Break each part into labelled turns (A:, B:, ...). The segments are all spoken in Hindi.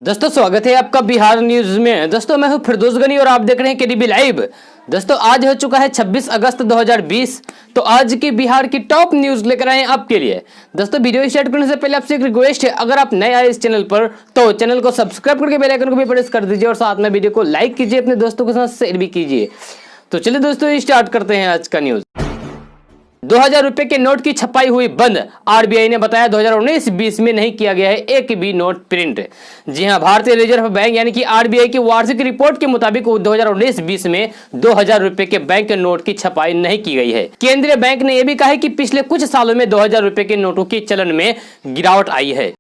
A: दोस्तों स्वागत है आपका बिहार न्यूज में। दोस्तों मैं हूं फिरदौस गनी और आप देख रहे हैं केडीबी लाइव। दोस्तों आज हो चुका है 26 अगस्त 2020। तो आज की बिहार की टॉप न्यूज लेकर आए हैं आपके लिए। दोस्तों वीडियो स्टार्ट करने से पहले आपसे एक रिक्वेस्ट है, अगर आप नए आए इस चैनल पर तो चैनल को सब्सक्राइब करके बेल आइकन को भी प्रेस कर दीजिए और साथ में वीडियो को लाइक कीजिए, अपने दोस्तों के साथ शेयर भी कीजिए। तो चलिए दोस्तों स्टार्ट करते हैं आज का न्यूज। 2000 रुपए के नोट की छपाई हुई बंद। आरबीआई ने बताया 2019-20 में नहीं किया गया है एक भी नोट प्रिंट। जी हां, भारतीय रिजर्व बैंक यानी कि आरबीआई की वार्षिक रिपोर्ट के मुताबिक 2019-20 में 2000 रुपए के बैंक नोट की छपाई नहीं की गई है। केंद्रीय बैंक ने यह भी कहा है कि पिछले कुछ सालों में 2000 रुपए के नोटों के चलन में गिरावट आई है।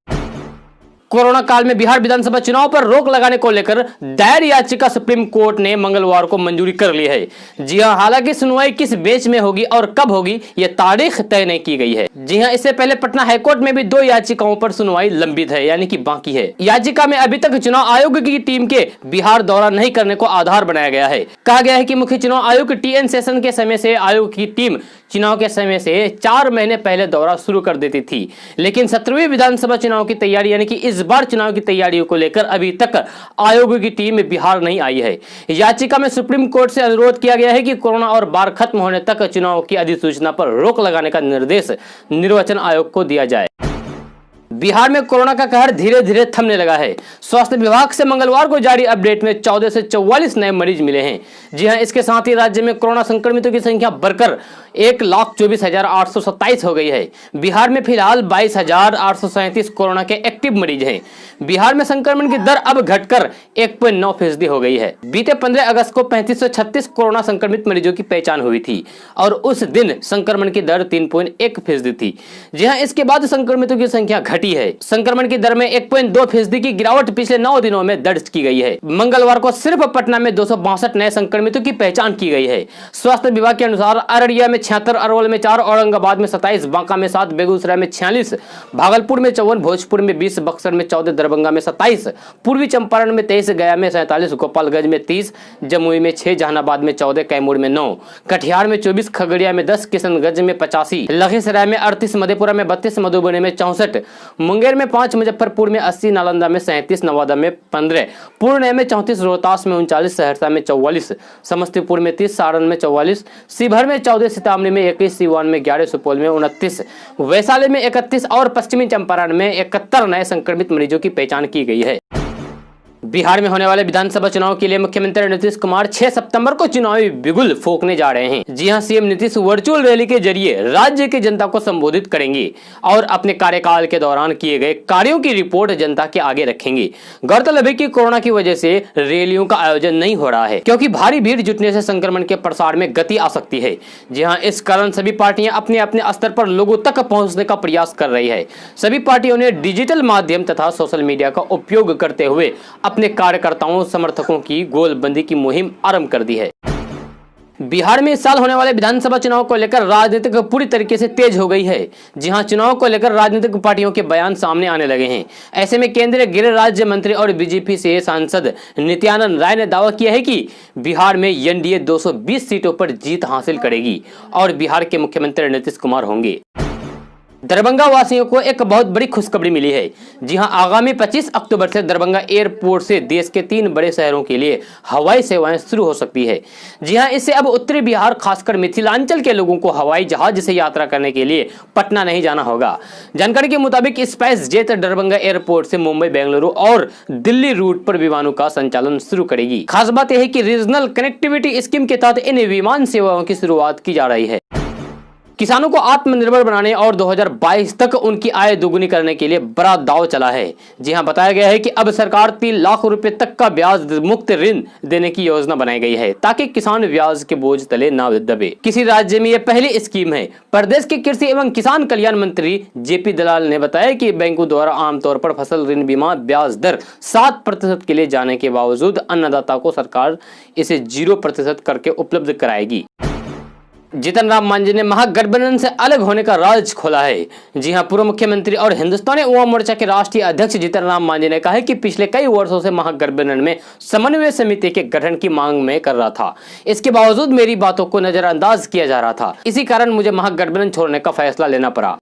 A: कोरोना काल में बिहार विधानसभा चुनाव पर रोक लगाने को लेकर दायर याचिका सुप्रीम कोर्ट ने मंगलवार को मंजूरी कर ली है। जी हां, हालांकि सुनवाई किस बेंच में होगी और कब होगी यह तारीख तय नहीं की गई है। जी हां, इससे पहले पटना हाईकोर्ट में भी 2 याचिकाओं पर सुनवाई लंबित है, यानी कि बाकी है। याचिका में अभी तक चुनाव आयोग की टीम के बिहार दौरा नहीं करने को आधार बनाया गया है। कहा गया है कि मुख्य चुनाव आयोग TN सेशन के समय से आयोग की टीम चुनाव के समय से 4 महीने पहले दौरा शुरू कर देती थी, लेकिन 17वीं विधानसभा चुनाव की तैयारी यानी कि इस बार चुनाव की तैयारियों को लेकर अभी तक आयोग की टीम बिहार नहीं आई है। याचिका में सुप्रीम कोर्ट से अनुरोध किया गया है कि कोरोना और बाढ़ खत्म होने तक चुनाव की अधिसूचना पर रोक लगाने का निर्देश निर्वाचन आयोग को दिया जाए। बिहार में कोरोना का कहर धीरे धीरे थमने लगा है। स्वास्थ्य विभाग से मंगलवार को जारी अपडेट में 14 से 44 नए मरीज मिले हैं। जी हां, इसके साथ ही राज्य में कोरोना संक्रमितों की संख्या बढ़कर 1,24,827 हो गई है। बिहार में फिलहाल 22,837 कोरोना के एक्टिव मरीज हैं। बिहार में संक्रमण की दर अब घटकर 1.9% हो गई है। बीते 15 अगस्त को 3536 कोरोना संक्रमित मरीजों की पहचान हुई थी और उस दिन संक्रमण की दर 3.1% थी। जी हां, इसके बाद संक्रमितों की संख्या घटी है। संक्रमण की दर में 1.2% की गिरावट पिछले 9 दिनों में दर्ज की गई है। मंगलवार को सिर्फ पटना में 262 नए संक्रमितों की पहचान की गई है। स्वास्थ्य विभाग के अनुसार अररिया में 76, अरवल में 4, औरंगाबाद में 27, बांका में 7, बेगूसराय में 46, भागलपुर में 54, भोजपुर में 20, बक्सर में 14, दरभंगा में 27, पूर्वी चंपारण में 23, गया में 47, गोपालगंज में 30, जमुई में 6, जहानाबाद में 14, कैमूर में 9, कटिहार में 24, खगड़िया में 10, किशनगंज में 85, लखीसराय में 38, मधेपुरा में 32, मधुबनी में 64, मुंगेर में 5, मुजफ्फरपुर में 80, नालंदा में 37, नवादा में 15, पूर्णिया में 34, रोहतास में 39, सहरसा में 44, समस्तीपुर में 30, सारण में 44, शिवहर में 14, सीतामढ़ी में 21, सीवान में 11, सुपौल में 29, वैशाली में 31 और पश्चिमी चंपारण में 71 नए संक्रमित मरीजों की पहचान की गई है। बिहार में होने वाले विधानसभा चुनाव के लिए मुख्यमंत्री नीतीश कुमार 6 सितंबर को चुनावी बिगुल फूंकने जा रहे हैं। जी हां, सीएम नीतीश वर्चुअल रैली के जरिए राज्य की जनता को संबोधित करेंगे और अपने कार्यकाल के दौरान किए गए कार्यों की रिपोर्ट जनता के आगे रखेंगे। गौरतलब है कि कोरोना की वजह से रैलियों का आयोजन नहीं हो रहा है, क्योंकि भारी भीड़ जुटने से संक्रमण के प्रसार में गति आ सकती है। जी हाँ, इस कारण सभी पार्टियां अपने अपने स्तर पर लोगों तक पहुंचने का प्रयास कर रही है। सभी पार्टियों ने डिजिटल माध्यम तथा सोशल मीडिया का उपयोग करते हुए अपने कार्यकर्ताओं समर्थकों की गोलबंदी की मुहिम आरंभ कर दी है। बिहार में इस साल होने वाले विधानसभा चुनाव को लेकर राजनीतिक पूरी तरीके से तेज हो गई है। जी हां, चुनाव को लेकर राजनीतिक पार्टियों के बयान सामने आने लगे हैं। ऐसे में केंद्रीय गृह राज्य मंत्री और बीजेपी से सांसद नित्यानंद राय ने दावा किया है कि बिहार में एनडीए 220 सीटों पर जीत हासिल करेगी और बिहार के मुख्यमंत्री नीतीश कुमार होंगे। दरभंगा वासियों को एक बहुत बड़ी खुशखबरी मिली है। जी हां, आगामी 25 अक्टूबर से दरभंगा एयरपोर्ट से देश के 3 बड़े शहरों के लिए हवाई सेवाएं शुरू हो सकती है। जी हां, इससे अब उत्तरी बिहार खासकर मिथिलांचल के लोगों को हवाई जहाज से यात्रा करने के लिए पटना नहीं जाना होगा। जानकारी के मुताबिक स्पाइस जेट दरभंगा एयरपोर्ट से मुंबई, बेंगलुरु और दिल्ली रूट पर विमानों का संचालन शुरू करेगी। खास बात यह है कि रीजनल कनेक्टिविटी स्कीम के तहत इन विमान सेवाओं की शुरुआत की जा रही है। किसानों को आत्मनिर्भर बनाने और 2022 तक उनकी आय दोगुनी करने के लिए बड़ा दांव चला है। जी हां, बताया गया है कि अब सरकार 3 लाख रुपए तक का ब्याज मुक्त ऋण देने की योजना बनाई गई है, ताकि किसान ब्याज के बोझ तले न दबे। किसी राज्य में यह पहली स्कीम है। प्रदेश के कृषि एवं किसान कल्याण मंत्री JP दलाल ने बताया कि बैंकों द्वारा आमतौर पर फसल ऋण बीमा ब्याज दर 7% के लिए जाने के बावजूद अन्नदाता को सरकार इसे 0% करके उपलब्ध कराएगी। जीतन राम मांझी ने महागठबंधन से अलग होने का राज खोला है। जी हां, पूर्व मुख्यमंत्री और हिंदुस्तानी अवाम मोर्चा के राष्ट्रीय अध्यक्ष जीतन राम मांझी ने कहा है कि पिछले कई वर्षों से महागठबंधन में समन्वय समिति के गठन की मांग में कर रहा था। इसके बावजूद मेरी बातों को नजरअंदाज किया जा रहा था। इसी कारण मुझे महागठबंधन छोड़ने का फैसला लेना पड़ा।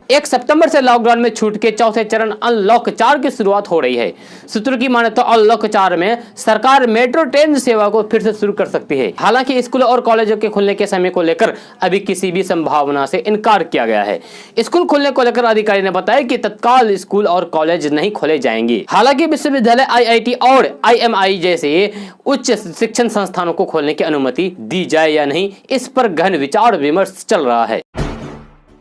A: 1 सितंबर से लॉकडाउन में छूट के चौथे चरण अनलॉक 4 की शुरुआत हो रही है। सूत्रों की माने तो अनलॉक 4 में सरकार मेट्रो ट्रेन सेवा को फिर से शुरू कर सकती है। हालांकि स्कूल और कॉलेजों के खुलने के समय को लेकर अभी किसी भी संभावना से इनकार किया गया है। स्कूल खुलने को लेकर अधिकारी ने बताया कि तत्काल स्कूल और कॉलेज नहीं खोले जाएंगे। हालांकि विश्वविद्यालय, IIT और IMI जैसे उच्च शिक्षण संस्थानों को खोलने की अनुमति दी जाए या नहीं, इस पर गहन विचार विमर्श चल रहा है।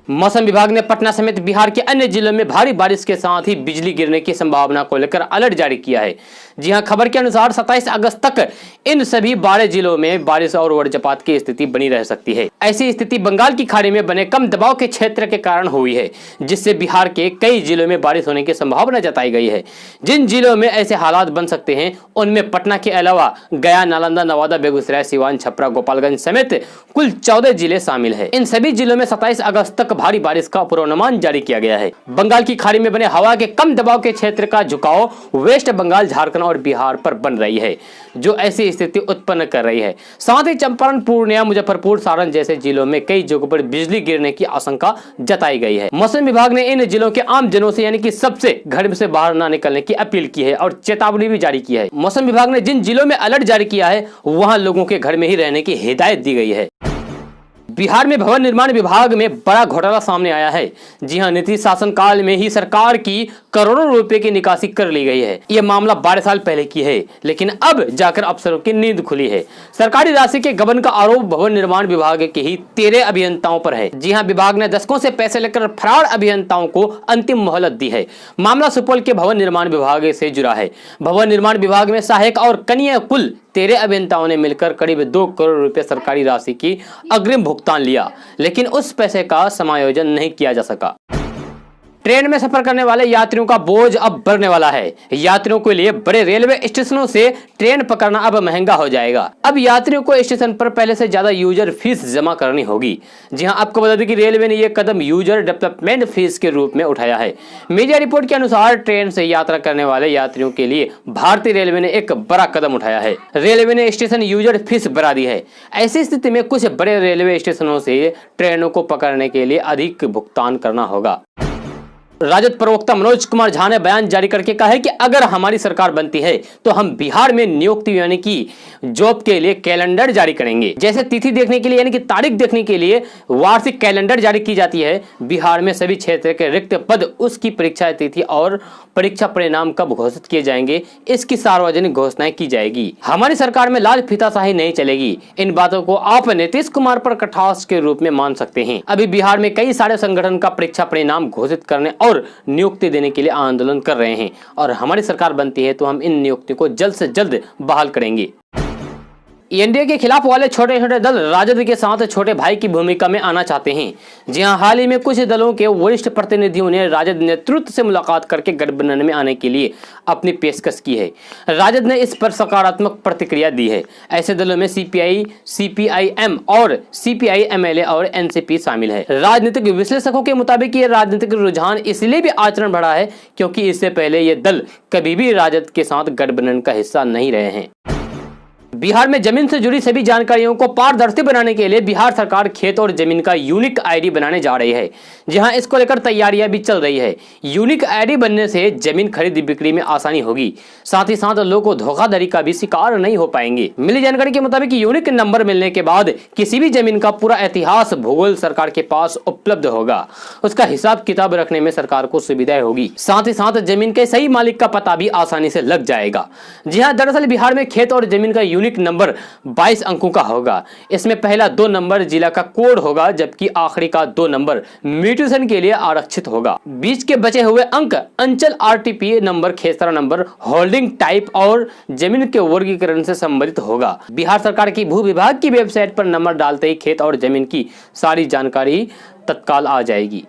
A: मौसम विभाग ने पटना समेत बिहार के अन्य जिलों में भारी बारिश के साथ ही बिजली गिरने की संभावना को लेकर अलर्ट जारी किया है। जी हां, खबर के अनुसार 27 अगस्त तक इन सभी 12 जिलों में बारिश और वज्रपात की स्थिति बनी रह सकती है। ऐसी स्थिति बंगाल की खाड़ी में बने कम दबाव के क्षेत्र के कारण हुई है, जिससे बिहार के कई जिलों में बारिश होने की संभावना जताई गई है। जिन जिलों में ऐसे हालात बन सकते हैं उनमें पटना के अलावा गया, नालंदा, नवादा, बेगूसराय, सिवान, छपरा, गोपालगंज समेत कुल 14 जिले शामिल है। इन सभी जिलों में 27 अगस्त तक भारी बारिश का पूर्वानुमान जारी किया गया है। बंगाल की खाड़ी में बने हवा के कम दबाव के क्षेत्र का झुकाव वेस्ट बंगाल, झारखंड और बिहार पर बन रही है, जो ऐसी स्थिति उत्पन्न कर रही है। साथ ही चंपारण, पूर्णिया, मुजफ्फरपुर, सारण जैसे जिलों में कई जगहों पर बिजली गिरने की आशंका जताई गई है। मौसम विभाग ने इन जिलों के आम जनों से यानी कि सबसे घर से बाहर न निकलने की अपील की है और चेतावनी भी जारी की है। मौसम विभाग ने जिन जिलों में अलर्ट जारी किया है वहां लोगों के घर में ही रहने की हिदायत दी गई है। बिहार में भवन निर्माण विभाग में बड़ा घोटाला सामने आया है। जी हां, नीतीश शासनकाल में ही सरकार की करोड़ों रुपए की निकासी कर ली गई है। यह मामला 12 साल पहले की है, लेकिन अब जाकर अफसरों की नींद खुली है। सरकारी राशि के गबन का आरोप भवन निर्माण विभाग के ही 13 अभियंताओं पर है। जी हां, विभाग ने दशकों से पैसे लेकर फरार अभियंताओं को अंतिम मोहलत दी है। मामला सुपौल के भवन निर्माण विभाग से जुड़ा है। भवन निर्माण विभाग में सहायक और कनीय कुल 13 अभियंताओं ने मिलकर करीब 2 करोड़ रुपए सरकारी राशि की अग्रिम भुगतान लिया, लेकिन उस पैसे का समायोजन नहीं किया जा सका। ट्रेन में सफर करने वाले यात्रियों का बोझ अब बढ़ने वाला है। यात्रियों के लिए बड़े रेलवे स्टेशनों से ट्रेन पकड़ना अब महंगा हो जाएगा। अब यात्रियों को स्टेशन पर पहले से ज्यादा यूजर फीस जमा करनी होगी। जी हां, आपको बता दें कि रेलवे ने यह कदम यूजर डेवलपमेंट फीस के रूप में उठाया है। मीडिया रिपोर्ट के अनुसार ट्रेन से यात्रा करने वाले यात्रियों के लिए भारतीय रेलवे ने एक बड़ा कदम उठाया है। रेलवे ने स्टेशन यूजर फीस बढ़ा दी है। ऐसी स्थिति में कुछ बड़े रेलवे स्टेशनों से ट्रेनों को पकड़ने के लिए अधिक भुगतान करना होगा। राजद प्रवक्ता मनोज कुमार झा ने बयान जारी करके कहा है कि अगर हमारी सरकार बनती है तो हम बिहार में नियुक्ति यानी कि जॉब के लिए कैलेंडर जारी करेंगे। जैसे तिथि देखने के लिए यानी कि तारीख देखने के लिए वार्षिक कैलेंडर जारी की जाती है, बिहार में सभी क्षेत्र के रिक्त पद, उसकी परीक्षा तिथि और परीक्षा परिणाम कब घोषित किए जाएंगे, इसकी सार्वजनिक घोषणाएं की जाएगी। हमारी सरकार में लाल फीताशाही नहीं चलेगी। इन बातों को आप नीतीश कुमार पर कटाक्ष के रूप में मान सकते हैं। अभी बिहार में कई सारे संगठन का परीक्षा परिणाम घोषित करने और नियुक्ति देने के लिए आंदोलन कर रहे हैं और हमारी सरकार बनती है तो हम इन नियुक्ति को जल्द से जल्द बहाल करेंगे। एनडीए के खिलाफ वाले छोटे छोटे दल राजद के साथ छोटे भाई की भूमिका में आना चाहते हैं। जी हां, हाल ही में कुछ दलों के वरिष्ठ प्रतिनिधियों ने राजद नेतृत्व से मुलाकात करके गठबंधन में आने के लिए अपनी पेशकश की है। राजद ने इस पर सकारात्मक प्रतिक्रिया दी है। ऐसे दलों में CPI, CPIM और CPI MLA और NCP शामिल है। राजनीतिक विश्लेषकों के मुताबिक ये राजनीतिक रुझान इसलिए भी आचरण बढ़ा है क्योंकि इससे पहले ये दल कभी भी राजद के साथ गठबंधन का हिस्सा नहीं रहे हैं। बिहार में जमीन से जुड़ी सभी जानकारियों को पारदर्शी बनाने के लिए बिहार सरकार खेत और जमीन का यूनिक ID बनाने जा रही है। जहां इसको लेकर तैयारियां भी चल रही है। यूनिक ID बनने से जमीन खरीद बिक्री में आसानी होगी, साथ ही साथ लोगों को धोखाधड़ी का भी शिकार नहीं हो पाएंगे। मिली जानकारी के मुताबिक यूनिक नंबर मिलने के बाद किसी भी जमीन का पूरा इतिहास, भूगोल सरकार के पास उपलब्ध होगा। उसका हिसाब किताब रखने में सरकार को सुविधाएं होगी। साथ ही साथ जमीन के सही मालिक का पता भी आसानी से लग जाएगा। जी हाँ, दरअसल बिहार में खेत और जमीन का यूनिक नंबर 22 अंकों का होगा। इसमें पहला 2 नंबर जिला का कोड होगा, जबकि आखिरी का 2 नंबर म्यूटेशन के लिए आरक्षित होगा। बीच के बचे हुए अंक अंचल RTP नंबर, खेसरा नंबर, होल्डिंग टाइप और जमीन के वर्गीकरण से संबंधित होगा। बिहार सरकार की भू विभाग की वेबसाइट पर नंबर डालते ही खेत और जमीन की सारी जानकारी तत्काल आ जाएगी।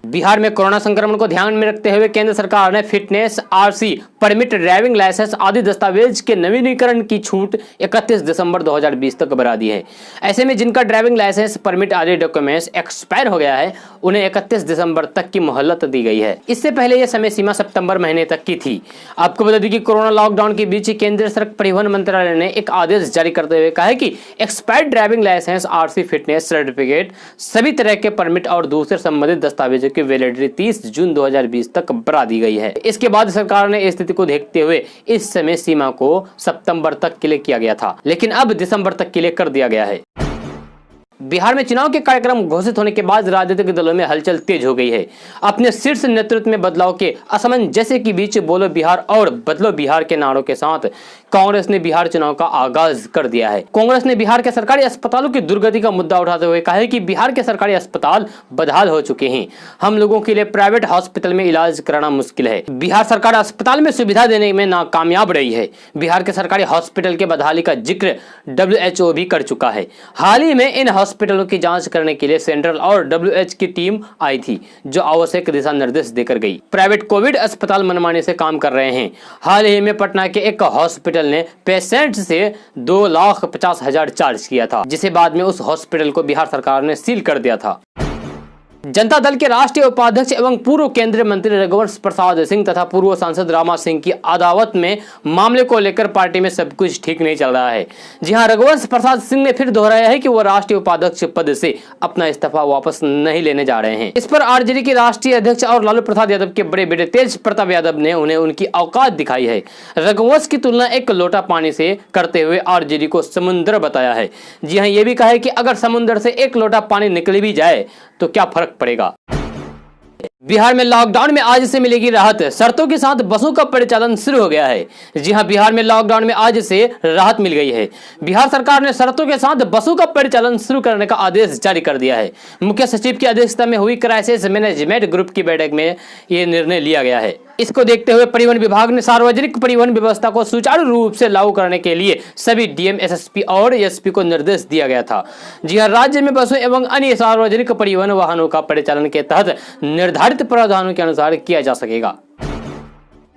A: बिहार में कोरोना संक्रमण को ध्यान में रखते हुए केंद्र सरकार ने fitness RC permit, driving licence आदि दस्तावेज के नवीनीकरण की छूट 31 दिसंबर 2020 तक बढ़ा दी है। ऐसे में जिनका ड्राइविंग लाइसेंस, परमिट आदि डॉक्यूमेंट्स एक्सपायर हो गया है, उन्हें 31 दिसंबर तक की मोहलत दी गई है। इससे पहले यह समय सीमा सितंबर महीने तक की थी। आपको बता दें कि कोरोना लॉकडाउन के बीच केंद्रीय सड़क परिवहन मंत्रालय ने एक आदेश जारी करते हुए कहा है कि expired driving licence, RC, fitness certificate, सभी तरह के परमिट और दूसरे संबंधित दस्तावेजों की वैलिडिटी 30 जून 2020 तक बढ़ा दी गई है। इसके बाद सरकार ने स्थिति को देखते हुए इस समय सीमा को सितंबर तक के लिए किया गया था, लेकिन अब दिसंबर तक के लिए कर दिया गया है। बिहार में चुनाव के कार्यक्रम घोषित होने के बाद राजनीतिक दलों में हलचल तेज हो गई है। अपने शीर्ष नेतृत्व में बदलाव के असमंजस के बीच बोलो बिहार और बदलो बिहार के नारों के साथ कांग्रेस ने बिहार चुनाव का आगाज कर दिया है। कांग्रेस ने बिहार के सरकारी अस्पतालों की दुर्गति का मुद्दा उठाते हुए कहा है कि बिहार के सरकारी अस्पताल बदहाल हो चुके हैं। हम लोगों के लिए प्राइवेट हॉस्पिटल में इलाज कराना मुश्किल है। बिहार सरकार अस्पताल में सुविधा देने में नाकामयाब रही है। बिहार के सरकारी हॉस्पिटल के बदहाली का जिक्र WHO भी कर चुका है। हाल ही में इन हॉस्पिटलों की जांच करने के लिए सेंट्रल और WHO की टीम आई थी, जो आवश्यक दिशा निर्देश देकर गई। प्राइवेट कोविड अस्पताल मनमानी से काम कर रहे हैं। हाल ही में पटना के एक हॉस्पिटल ने पेशेंट से 2,50,000 चार्ज किया था, जिसे बाद में उस हॉस्पिटल को बिहार सरकार ने सील कर दिया था। जनता दल के राष्ट्रीय उपाध्यक्ष एवं पूर्व केंद्रीय मंत्री रघुवंश प्रसाद सिंह तथा पूर्व सांसद रामा सिंह की अदावत में मामले को लेकर पार्टी में सब कुछ ठीक नहीं चल रहा है। जी हां, रघुवंश प्रसाद सिंह ने फिर दोहराया है कि वो राष्ट्रीय उपाध्यक्ष पद से अपना इस्तीफा वापस नहीं लेने जा रहे हैं। इस पर आरजेडी के राष्ट्रीय अध्यक्ष और लालू प्रसाद यादव के बड़े बेटे तेज प्रताप यादव ने उन्हें उनकी औकात दिखाई है। रघुवंश की तुलना एक लोटा पानी से करते हुए आरजेडी को समुद्र बताया है। जी हाँ, ये भी कहा है कि अगर समुद्र से एक लोटा पानी निकल भी जाए तो क्या फर्क पड़ेगा। बिहार में लॉकडाउन में आज से मिलेगी राहत। शर्तों के साथ बसों का परिचालन शुरू हो गया है। जी हां, बिहार में लॉकडाउन में आज से राहत मिल गई है। बिहार सरकार ने शर्तों के साथ बसों का परिचालन शुरू करने का आदेश जारी कर दिया है। मुख्य सचिव की अध्यक्षता में हुई क्राइसिस मैनेजमेंट ग्रुप की बैठक में यह निर्णय लिया गया है। इसको देखते हुए परिवहन विभाग ने सार्वजनिक परिवहन व्यवस्था को सुचारू रूप से लागू करने के लिए सभी डीएम, एसएसपी और एसपी को निर्देश दिया गया था। जी हां, राज्य में बसों एवं अन्य सार्वजनिक परिवहन वाहनों का परिचालन के तहत निर्धारित प्रावधानों के अनुसार किया जा सकेगा।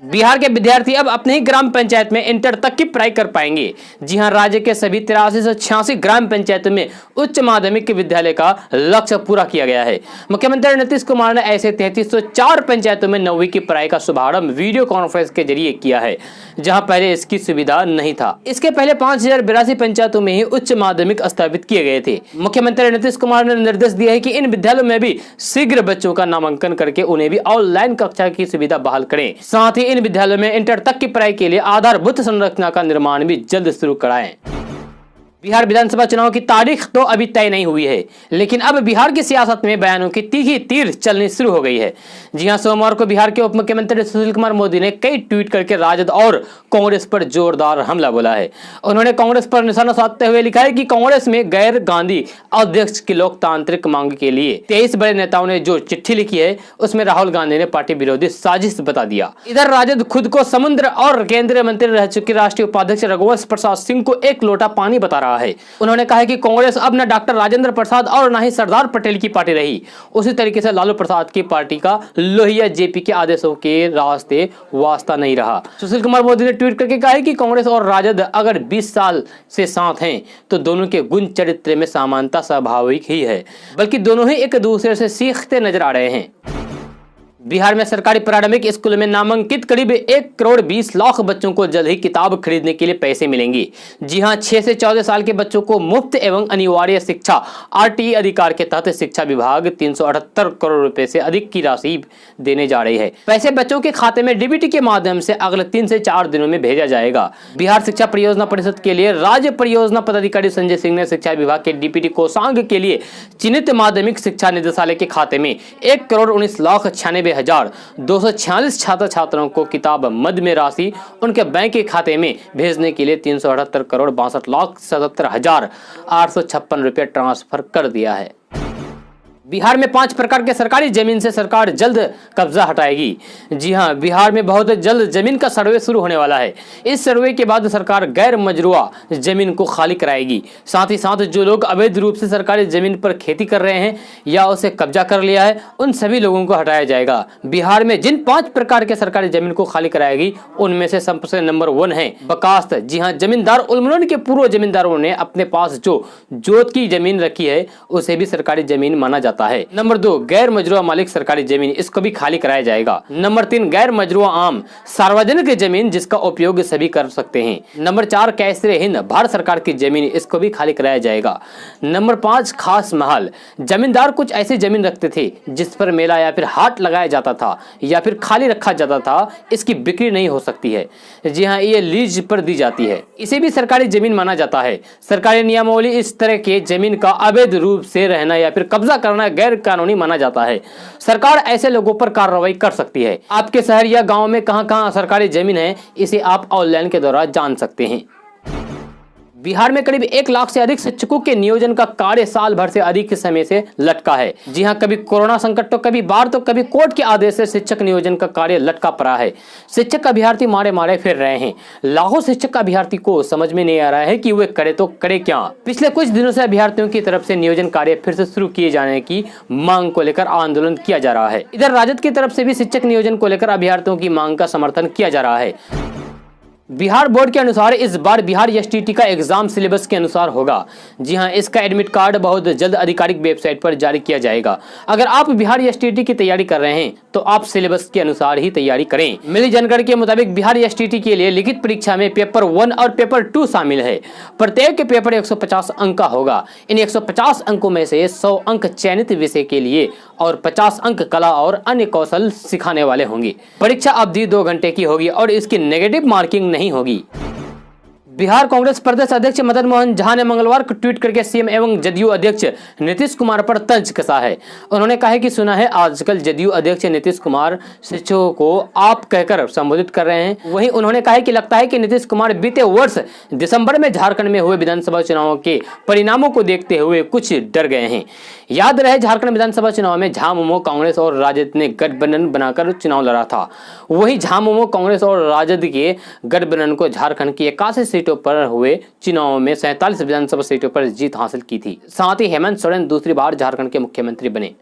A: बिहार के विद्यार्थी अब अपने ही ग्राम पंचायत में इंटर तक की पढ़ाई कर पाएंगे। जी हां, राज्य के सभी 8386 ग्राम पंचायतों में उच्च माध्यमिक विद्यालय का लक्ष्य पूरा किया गया है। मुख्यमंत्री नीतीश कुमार ने ऐसे 3304 पंचायतों में 9वीं की पढ़ाई का शुभारंभ वीडियो कॉन्फ्रेंस के जरिए किया है, जहां पहले इसकी सुविधा नहीं था। इसके पहले 5082 पंचायतों में ही उच्च माध्यमिक स्थापित किए गए थे। मुख्यमंत्री नीतीश कुमार ने निर्देश दिया है कि इन विद्यालयों में भी शीघ्र बच्चों का नामांकन करके उन्हें भी ऑनलाइन कक्षा की सुविधा बहाल करें। साथ ही इन विद्यालयों में इंटर तक की पढ़ाई के लिए आधारभूत संरचना का निर्माण भी जल्द शुरू कराएं। बिहार विधानसभा चुनाव की तारीख तो अभी तय नहीं हुई है, लेकिन अब बिहार की सियासत में बयानों की तीखी तीर चलनी शुरू हो गई है। जी हां, सोमवार को बिहार के उप मुख्यमंत्री सुशील कुमार मोदी ने कई ट्वीट करके राजद और कांग्रेस पर जोरदार हमला बोला है। उन्होंने कांग्रेस पर निशाना साधते हुए लिखा है कि कांग्रेस में गैर गांधी अध्यक्ष की लोकतांत्रिक मांग के लिए 23 बड़े नेताओं ने जो चिट्ठी लिखी है, उसमें राहुल गांधी ने पार्टी विरोधी साजिश बता दिया। इधर राजद खुद को समुद्र और केंद्रीय मंत्री रह चुके राष्ट्रीय उपाध्यक्ष रघुवंश प्रसाद सिंह को एक लोटा पानी बता रहा है। उन्होंने कहा कि कांग्रेस अब न डॉक्टर राजेंद्र प्रसाद और न ही सरदार पटेल की पार्टी रही। उसी तरीके से लालू प्रसाद की पार्टी का लोहिया जेपी के आदेशों के रास्ते वास्ता नहीं रहा। सुशील कुमार मोदी ने ट्वीट करके कहा कि कांग्रेस और राजद अगर 20 साल से साथ हैं तो दोनों के गुण चरित्र में समानता स्वाभाविक ही है, बल्कि दोनों ही एक दूसरे से सीखते नजर आ रहे हैं। बिहार में सरकारी प्रारंभिक स्कूल में नामांकित करीब 1,20,00,000 बच्चों को जल्द ही किताब खरीदने के लिए पैसे मिलेंगे। जी हां, 6 से 14 साल के बच्चों को मुफ्त एवं अनिवार्य शिक्षा आरटीई अधिकार के तहत शिक्षा विभाग 378 करोड़ रुपए से अधिक की राशि देने जा रही है। पैसे बच्चों के खाते में डीबीटी के माध्यम से अगले 3 से 4 दिनों में भेजा जाएगा। बिहार शिक्षा परियोजना परिषद के लिए राज्य परियोजना पदाधिकारी संजय सिंह ने शिक्षा विभाग के डीपीटी कोषांग के लिए चिन्हित माध्यमिक शिक्षा निदेशालय के खाते में 1,19,96,246 छात्र छात्राओं को किताब मद में राशि उनके बैंक के खाते में भेजने के लिए 378,62,77,856 रुपये ट्रांसफर कर दिया है। बिहार में 5 प्रकार के सरकारी जमीन से सरकार जल्द कब्जा हटाएगी। जी हां, बिहार में बहुत जल्द जमीन का सर्वे शुरू होने वाला है। इस सर्वे के बाद सरकार गैर मजरूआ जमीन को खाली कराएगी। साथ ही साथ जो लोग अवैध रूप से सरकारी जमीन पर खेती कर रहे हैं या उसे कब्जा कर लिया है, उन सभी लोगों को हटाया जाएगा। बिहार में जिन 5 प्रकार के सरकारी जमीन को खाली कराएगी उनमें से सबसे नंबर 1 है बकास्त। जी हां, जमींदार उल्मुलन के पूर्व जमींदारों ने अपने पास जो जोत की जमीन रखी है उसे भी सरकारी जमीन माना जाता है। नंबर 2, गैर मजरूआ मालिक सरकारी जमीन, इसको भी खाली कराया जाएगा। नंबर 3, गैर मजरूआ आम सार्वजनिक जमीन जिसका उपयोग सभी कर सकते हैं। नंबर 4, कैसरे हिंद भारत सरकार की जमीन, इसको भी खाली कराया जाएगा। नंबर 5, खास महल, जमींदार कुछ ऐसी जमीन रखते थे जिस पर मेला या फिर हाट लगाया जाता था या फिर खाली रखा जाता था, इसकी बिक्री नहीं हो सकती है। जी हाँ, ये लीज पर दी जाती है, इसे भी सरकारी जमीन माना जाता है। सरकारी नियमावली इस तरह के जमीन का अवैध रूप से रहना या फिर कब्जा करना गैर कानूनी माना जाता है। सरकार ऐसे लोगों पर कार्रवाई कर सकती है। आपके शहर या गांव में कहां-कहां सरकारी जमीन है, इसे आप ऑनलाइन के द्वारा जान सकते हैं। बिहार में करीब 1 लाख से अधिक शिक्षकों के नियोजन का कार्य साल भर से अधिक समय से लटका है। जी हां, कभी कोरोना संकट तो कभी बाढ़ तो कभी कोर्ट के आदेश से शिक्षक नियोजन का कार्य लटका पड़ा है। शिक्षक अभ्यर्थी मारे फिर रहे हैं। लाखों शिक्षक अभ्यर्थी को समझ में नहीं आ रहा है कि वे करे तो करे क्या। पिछले कुछ दिनों से अभ्यर्थियों की तरफ से नियोजन कार्य फिर से शुरू किए जाने की मांग को लेकर आंदोलन किया जा रहा है। इधर राजद की तरफ से भी शिक्षक नियोजन को लेकर अभ्यर्थियों की मांग का समर्थन किया जा रहा है। बिहार बोर्ड के अनुसार इस बार बिहार एसटीटी का एग्जाम सिलेबस के अनुसार होगा। जी हां, इसका एडमिट कार्ड बहुत जल्द आधिकारिक वेबसाइट पर जारी किया जाएगा। अगर आप बिहार एसटीटी की तैयारी कर रहे हैं तो आप सिलेबस के अनुसार ही तैयारी करें। मिली जानकारी के मुताबिक बिहार एसटीटी के लिए लिखित परीक्षा में पेपर 1 और पेपर 2 शामिल है। प्रत्येक पेपर 150 अंक का होगा। इन 150 अंकों में से 100 अंक चयनित विषय के लिए और 50 अंक कला और अन्य कौशल सिखाने वाले होंगे। परीक्षा अवधि 2 घंटे की होगी और इसकी नेगेटिव मार्किंग नहीं होगी। बिहार कांग्रेस प्रदेश अध्यक्ष मदन मोहन झा ने मंगलवार को ट्वीट करके सीएम एवं जदयू अध्यक्ष नीतीश कुमार पर तंज कसा है। उन्होंने कहा है कि सुना है आजकल जदयू अध्यक्ष नीतीश कुमार शिक्षकों को आप कहकर संबोधित कर रहे हैं। वहीं उन्होंने कहा है कि लगता है कि नीतीश कुमार बीते वर्ष दिसंबर में झारखंड में हुए विधानसभा चुनाव के परिणामों को देखते हुए कुछ डर गए हैं। याद रहे, झारखंड विधानसभा चुनाव में झामुमो कांग्रेस और राजद ने गठबंधन बनाकर चुनाव लड़ा था। वहीं झामुमो कांग्रेस और राजद के गठबंधन को झारखंड की 81 सीटों पर हुए चुनाव में 47 विधानसभा सीटों पर जीत हासिल की थी। साथ ही हेमंत सोरेन दूसरी बार झारखंड के मुख्यमंत्री बने।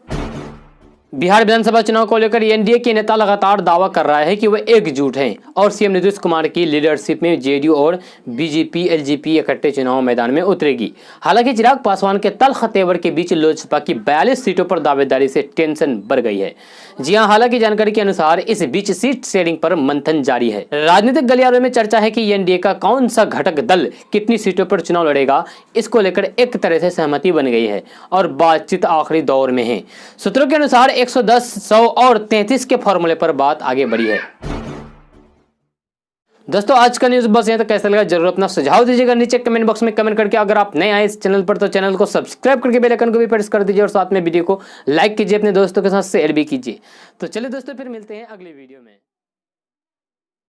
A: बिहार विधानसभा चुनाव को लेकर एनडीए के नेता लगातार दावा कर रहा है कि वे एकजुट हैं और सीएम नीतीश कुमार की लीडरशिप में जेडीयू और बीजेपी एलजेपी इकट्ठे चुनाव मैदान में उतरेगी। हालांकि चिराग पासवान के तल्ख तेवर के बीच लोजपा की 42 सीटों पर दावेदारी से टेंशन बढ़ गई है। जी हां, हालांकि जानकारी के अनुसार इस बीच सीट शेयरिंग पर मंथन जारी है। राजनीतिक गलियारों में चर्चा है कि एनडीए का कौन सा घटक दल कितनी सीटों पर चुनाव लड़ेगा, इसको लेकर एक तरह से सहमति बन गई है और बातचीत आखिरी दौर में है। सूत्रों के अनुसार 110, 100 और 33 के फॉर्मूले पर बात आगे बढ़ी है। दोस्तों, आज का न्यूज़ बस यहाँ तक। कैसा लगा जरूर अपना सुझाव दीजिएगा नीचे कमेंट बॉक्स में कमेंट करके। अगर आप नए आए इस चैनल पर तो चैनल को सब्सक्राइब करके बेल आइकन को भी प्रेस कर दीजिए और साथ में वीडियो को लाइक कीजिए, अपने दोस्तों के साथ शेयर भी कीजिए। तो चलिए दोस्तों, फिर मिलते हैं अगली वीडियो में।